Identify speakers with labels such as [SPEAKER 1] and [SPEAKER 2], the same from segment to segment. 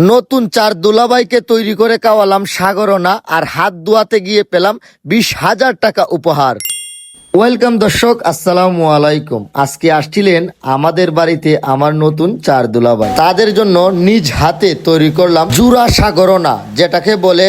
[SPEAKER 1] নতুন চার দুলাভাইকে তৈরি করে খাওয়ালাম সাগরনা, আর হাত ধোয়াতে গিয়ে পেলাম 20,000 টাকা উপহার। ওয়েলকাম দর্শক, আসসালামু আলাইকুম। আজকে আসছিলেন আমাদের বাড়িতে আমার নতুন চার দুলাভাই, তাদের জন্য নিজ হাতে তৈরি করলাম জুরা সাগরনা, যেটাকে বলে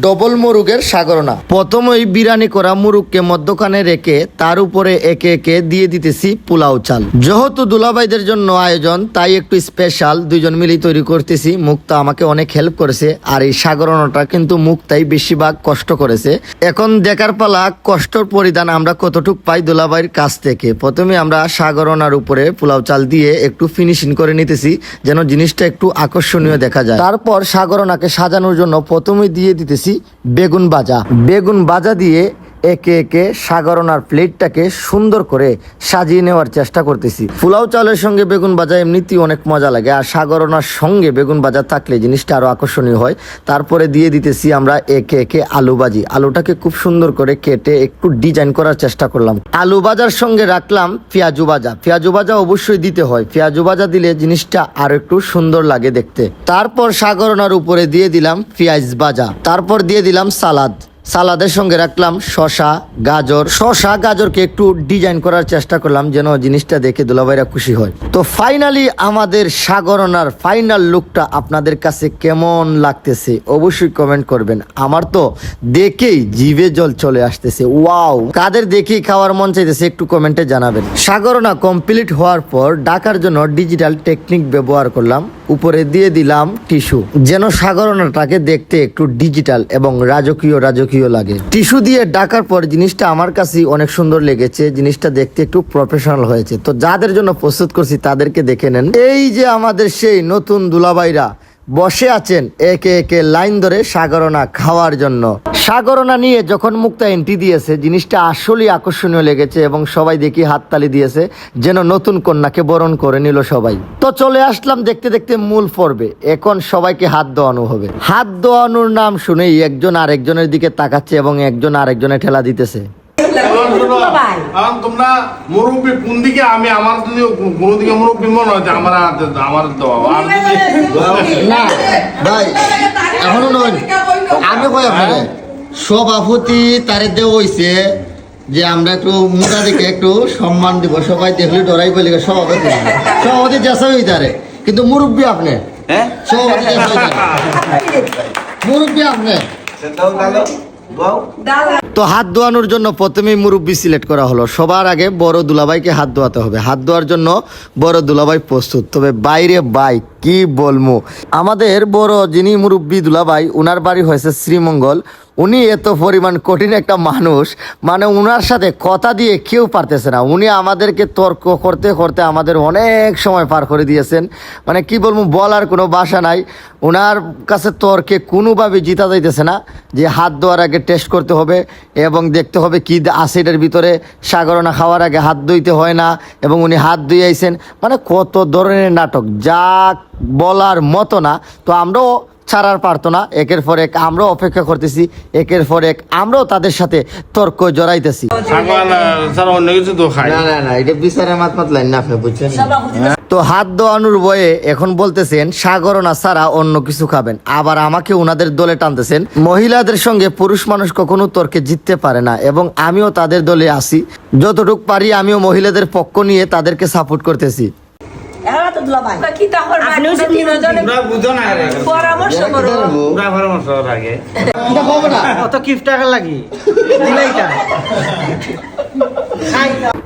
[SPEAKER 1] ডবল মুরুগের সাগরনা। প্রথমেই বিরিয়ানি করা মুরুগকে মধ্যখানে রেখে তার উপরে একে একে দিয়ে দিতেছি পোলাও চাল। যেহেতু দুলাভাইদের জন্য আয়োজন, তাই একটু স্পেশাল দুইজন মিলেই তৈরি করতেছি। মুক্তা আমাকে অনেক হেল্প করেছে, আর এই সাগরনাটা কিন্তু মুক্তাই বেশিরভাগ কষ্ট করেছে। এখন দেখার পালা কষ্টর পরিধান আমরা কতটুক পাই দুলাভাইয়ের কাছ থেকে। প্রথমে আমরা সাগরনার উপরে পোলাও চাল দিয়ে একটু ফিনিশিং করে নিতেছি, যেন জিনিসটা একটু আকর্ষণীয় দেখা যায়। তারপর সাগরনাকে সাজানোর জন্য প্রথমে দিয়ে দিতেছি বেগুন ভাজা দিয়ে একে একে সাগরনার প্লেটটাকে সুন্দর করে সাজিয়ে নেওয়ার চেষ্টা করতেছি। পোলাও চালের সঙ্গে বেগুন ভাজা এমনিতেই অনেক মজা লাগে, আর সাগরনার সঙ্গে বেগুন ভাজা থাকলে জিনিসটা আরো আকর্ষণীয় হয়। তারপরে দিয়ে দিতেছি আমরা একে একে আলু ভাজি। আলুটাকে খুব সুন্দর করে কেটে একটু ডিজাইন করার চেষ্টা করলাম। আলু ভাজার সঙ্গে রাখলাম পেঁয়াজু ভাজা অবশ্যই দিতে হয়। পেঁয়াজু ভাজা দিলে জিনিসটা আরো একটু সুন্দর লাগে দেখতে। তারপর সাগরনার উপরে দিয়ে দিলাম পেঁয়াজ ভাজা, তারপর দিয়ে দিলাম সালাদের সঙ্গে রাখলাম শশা গাজরকে একটু ডিজাইন করার চেষ্টা করলাম, যেন জিনিসটা দেখে দুলাভাইরা খুশি হয়। তো ফাইনালি আমাদের সাগরনার ফাইনাল লুকটা আপনাদের কাছে কেমন লাগতেছে অবশ্যই কমেন্ট করবেন। আমার তো দেখেই জিভে জল চলে আসতেছে। ওয়াও, কাদের দেখেই খাওয়ার মন চাইতেছে একটু কমেন্টে জানাবেন। সাগরনা কমপ্লিট হওয়ার পর ঢাকার জন্য ডিজিটাল টেকনিক ব্যবহার করলাম। উপরে দিয়ে দিলাম টিস্যু, যেন সাগরনাটাকে দেখতে একটু ডিজিটাল এবং রাজকীয় লাগে। টিস্যু দিয়ে ঢাকার পর জিনিসটা আমার কাছে অনেক সুন্দর লেগেছে, জিনিসটা দেখতে একটু প্রফেশনাল হয়েছে। তো যাদের জন্য প্রস্তুত করছি তাদেরকে দেখে নেন। এই যে আমাদের সেই নতুন দুলাভাইরা বসে আছেন একে একে লাইন ধরে সাগরনা খাওয়ার জন্য। সাগরনা নিয়ে যখন মুক্তা এন্ট্রি দিয়েছে, জিনিসটা আসলেই আকর্ষণীয় লেগেছে এবং সবাই দেখি হাততালি দিয়েছে, যেন নতুন কন্যাকে বরণ করে নিল সবাই। তো চলে আসলাম দেখতে দেখতে মূল পর্বে। এখন সবাইকে হাত ধোয়ানো হবে। হাত ধোয়ানোর নাম শুনেই একজন আরেকজনের দিকে তাকাচ্ছে এবং একজন আরেকজনের ঠেলা দিতেছে।
[SPEAKER 2] তোমরা মুরব্বী কোন দিকে, আমি আমার যদি কোন দিকে মুরব্বী মনে হয় আমার
[SPEAKER 1] না ভাই, এখনো নয়। আমি কই আপনাদের সভাপতি তারে দেওয়া হইছে যে আমরা একটু মোটা দিকে একটু সম্মান দিব, সবাই দেখলে ডরাই বলি সভাপতি চেষ্টা হই তারে, কিন্তু মুরব্বী আপনি সভাপতি মুরব্বী আপনি। তো হাত ধোয়ানোর জন্য প্রথমেই মুরব্বি সিলেক্ট করা হলো। সবার আগে বড় দুলাভাইকে হাত ধোয়াতে হবে। হাত ধোয়ার জন্য বড় দুলাভাই প্রস্তুত। তবে বাইরে ভাই কি বলবো, আমাদের বড় যিনি মুরব্বি দুলাভাই, উনার বাড়ি হয়েছে শ্রীমঙ্গল। উনি এত পরিমাণ কঠিন একটা মানুষ, মানে উনার সাথে কথা দিয়ে কেউ পারতেছে না। উনি আমাদেরকে তর্ক করতে করতে আমাদের অনেক সময় পার করে দিয়েছেন। মানে কি বলবো, বলার কোনো ভাষা নাই। ওনার কাছে তর্কে কোনোভাবে জিতা যাইতেছে না। যে হাত ধোয়ার আগে টেস্ট করতে হবে এবং দেখতে হবে কি আছে এটার ভিতরে। সাগরনা খাওয়ার আগে হাত ধুইতে হয় না, এবং উনি হাত ধুয়ে আইছেন। মানে কত ধরনের নাটক, যা বলার মতো না। তো আমরাও ছাড়ার পারতো না। একের পর এক আমরাও অপেক্ষা করতেছি, একের পর এক আমরাও তাদের সাথে তর্ক জড়াইতেছি। তো হাত ধোয়ানোর বয়ে এখন বলতেছেন সাগরনা ছাড়া অন্য কিছু খাবেন, আবার আমাকে ওনাদের দলে টানতেছেন। মহিলাদের সঙ্গে পুরুষ মানুষ কখনো তর্কে জিততে পারে না, এবং আমিও তাদের দলে আছি। যতটুকু পারি আমিও মহিলাদের পক্ষ নিয়ে তাদেরকে সাপোর্ট করতেছি।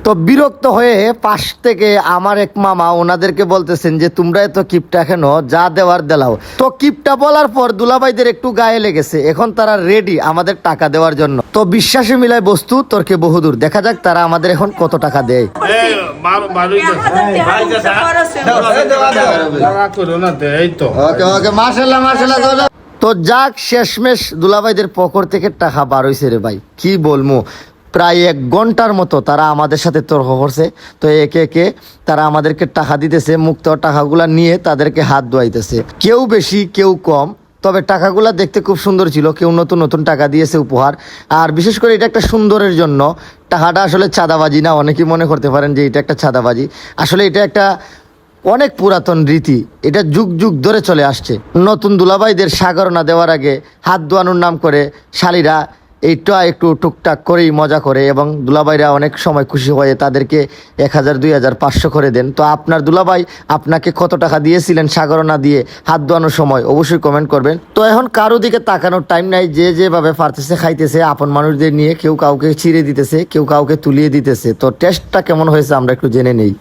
[SPEAKER 1] তো বিরক্ত হয়ে পাশ থেকে আমার এক মামা ওনাদেরকে বলতেছেন যে তোমরা এত কিপটা কেন, যা দেওয়ার দেলাও। তো কিপটা বলার পর দুলাভাইদের একটু গায়ে লেগেছে। এখন তারা রেডি আমাদের টাকা দেওয়ার জন্য। তো বিশ্বাসে মিলায় বস্তু তর্কে বহুদূর। দেখা যাক তারা আমাদের এখন কত টাকা দেয়। তো যাক, শেষমেশ দুলাভাইদের পকর থেকে টাকা বার হইছে রে ভাই। কি বলবো, প্রায় 1 ঘন্টার মতো তারা আমাদের সাথে তর্ক করছে। তো একে একে তারা আমাদেরকে টাকা দিতেছে। মুক্ত টাকাগুলা নিয়ে তাদেরকে হাত ধোয়াইতেছে, কেউ বেশি কেউ কম। তবে টাকাগুলা দেখতে খুব সুন্দর ছিল। কেউ নতুন নতুন টাকা দিয়েছে উপহার। আর বিশেষ করে এটা একটা সুন্দরের জন্য। টাকাটা আসলে চাঁদাবাজি না, অনেকেই মনে করতে পারেন যে এটা একটা চাঁদাবাজি। আসলে এটা একটা অনেক পুরাতন রীতি, এটা যুগ যুগ ধরে চলে আসছে। নতুন দুলাভাইদের সাগরনা দেওয়ার আগে হাত ধোয়ানোর নাম করে শালীরা এইটা একটু টুকটাক করেই মজা করে এবং দুলাভাইরা অনেক সময় খুশি হয়ে তাদেরকে 1000, 2000, 500 করে দেন। তো আপনার দুলাভাই আপনাকে কত টাকা দিয়েছিলেন সাগরনা দিয়ে হাত ধোয়ানোর সময় অবশ্যই কমেন্ট করবেন। তো এখন কারো দিকে তাকানোর টাইম নাই, যে যেভাবে পারতেছে খাইতেছে, আপন মানুষদের নিয়ে কেউ কাউকে ছিঁড়ে দিতেছে, কেউ কাউকে তুলিয়ে দিতেছে। তো টেস্টটা কেমন হয়েছে আমরা একটু জেনে নেই।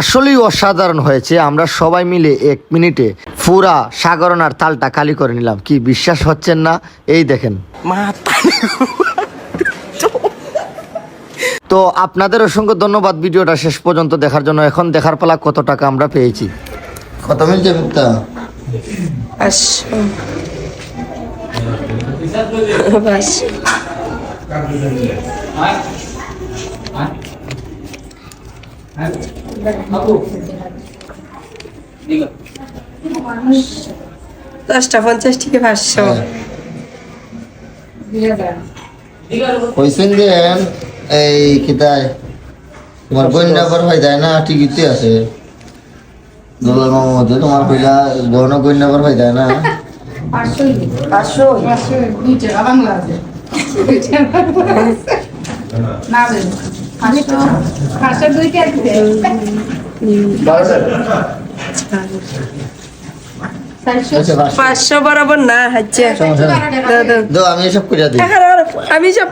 [SPEAKER 1] আসলেই অসাধারণ হয়েছে। আমরা সবাই মিলে 1 মিনিটে পুরা সাগরনার থালটা খালি করে নিলাম। কি বিশ্বাস হচ্ছেন না? এই দেখেন। তো আপনাদের অসংখ্য ধন্যবাদ ভিডিওটা শেষ পর্যন্ত দেখার জন্য। এখন দেখার পালা কত টাকা আমরা পেয়েছি। কত মিলছে মুক্তা?
[SPEAKER 3] 10টা 50 থেকে 500।
[SPEAKER 1] কইছেন দেন এই কিতায় তোমার বন্যা বড় হয় যায় না, ঠিকই আছে দুলাল মামাদ তোমার কইলা গণ বন্যা বড় হয় যায় না।
[SPEAKER 3] 500
[SPEAKER 4] নিচে বাংলা আছে না বের আমি তো 502 কে আছে
[SPEAKER 3] 500 বরাবর না হচ্ছে
[SPEAKER 1] আমি এসব করে দিই।
[SPEAKER 3] আমি সব